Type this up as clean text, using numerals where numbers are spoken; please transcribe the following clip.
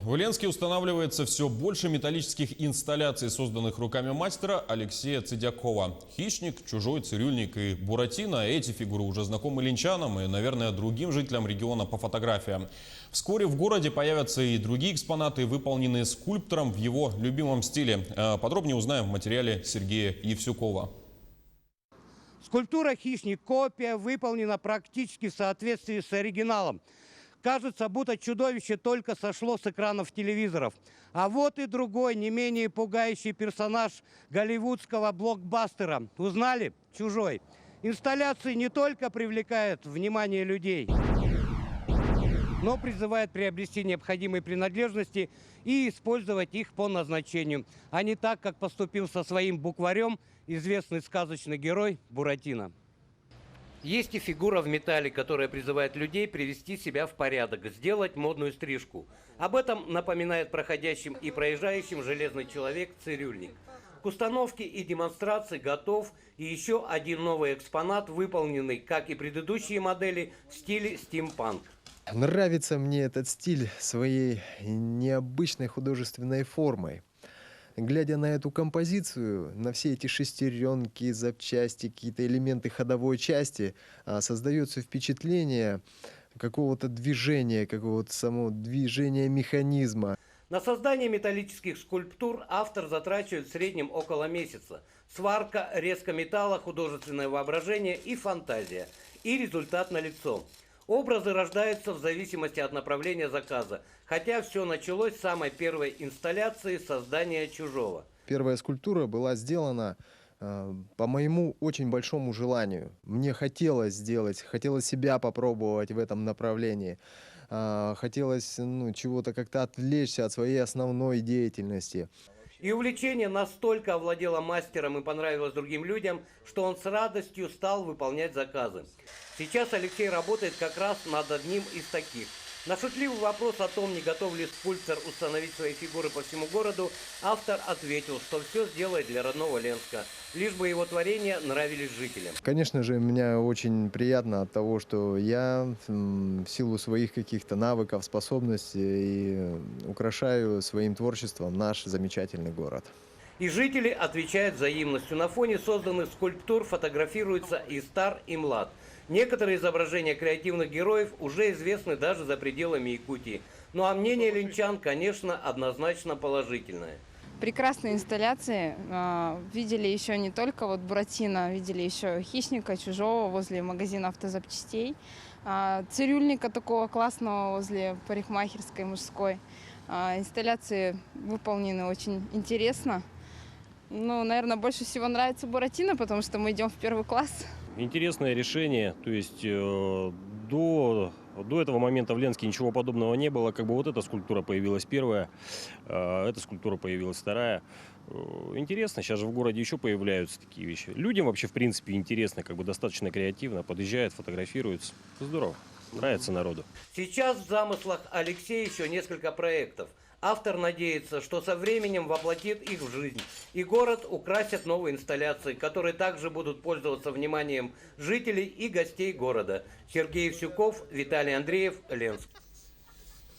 В Ленске устанавливается все больше металлических инсталляций, созданных руками мастера Алексея Цидякова. Хищник, чужой, цирюльник и Буратино – эти фигуры уже знакомы ленчанам и, наверное, другим жителям региона по фотографиям. Вскоре в городе появятся и другие экспонаты, выполненные скульптором в его любимом стиле. Подробнее узнаем в материале Сергея Евсюкова. Скульптура «Хищник» копия выполнена практически в соответствии с оригиналом. Кажется, будто чудовище только сошло с экранов телевизоров. А вот и другой, не менее пугающий персонаж голливудского блокбастера. Узнали? Чужой. Инсталляции не только привлекают внимание людей, но призывают приобрести необходимые принадлежности и использовать их по назначению, а не так, как поступил со своим букварем известный сказочный герой Буратино. Есть и фигура в металле, которая призывает людей привести себя в порядок, сделать модную стрижку. Об этом напоминает проходящим и проезжающим железный человек-цирюльник. К установке и демонстрации готов и еще один новый экспонат, выполненный, как и предыдущие модели, в стиле стимпанк. Нравится мне этот стиль своей необычной художественной формой. Глядя на эту композицию, на все эти шестеренки, запчасти, какие-то элементы ходовой части, создается впечатление какого-то движения, какого-то самого движения механизма. На создание металлических скульптур автор затрачивает в среднем около месяца. Сварка, резка металла, художественное воображение и фантазия. И результат налицо. Образы рождаются в зависимости от направления заказа, хотя все началось с самой первой инсталляции создания «Чужого». Первая скульптура была сделана по моему очень большому желанию. Мне хотелось сделать, хотелось себя попробовать в этом направлении. Хотелось чего-то как-то отвлечься от своей основной деятельности. И увлечение настолько овладело мастером и понравилось другим людям, что он с радостью стал выполнять заказы. Сейчас Алексей работает как раз над одним из таких. На шутливый вопрос о том, не готов ли скульптор установить свои фигуры по всему городу, автор ответил, что все сделает для родного Ленска, лишь бы его творения нравились жителям. Конечно же, мне очень приятно от того, что я в силу своих каких-то навыков, способностей украшаю своим творчеством наш замечательный город. И жители отвечают взаимностью. На фоне созданных скульптур фотографируются и стар, и млад. Некоторые изображения креативных героев уже известны даже за пределами Якутии. Ну а мнение ленчан, конечно, однозначно положительное. Прекрасные инсталляции. Видели еще не только Буратино, видели еще Хищника, Чужого возле магазина автозапчастей, цирюльника такого классного возле парикмахерской мужской. Инсталляции выполнены очень интересно. Ну, наверное, больше всего нравится Буратино, потому что мы идем в первый класс. Интересное решение, то есть до этого момента в Ленске ничего подобного не было. Как бы вот эта скульптура появилась первая, эта скульптура появилась вторая. Интересно, сейчас же в городе еще появляются такие вещи. Людям вообще в принципе интересно, как бы достаточно креативно, подъезжают, фотографируются. Здорово, нравится народу. Сейчас в замыслах Алексея еще несколько проектов. Автор надеется, что со временем воплотит их в жизнь. И город украсят новые инсталляции, которые также будут пользоваться вниманием жителей и гостей города. Сергей Евсюков, Виталий Андреев, Ленск.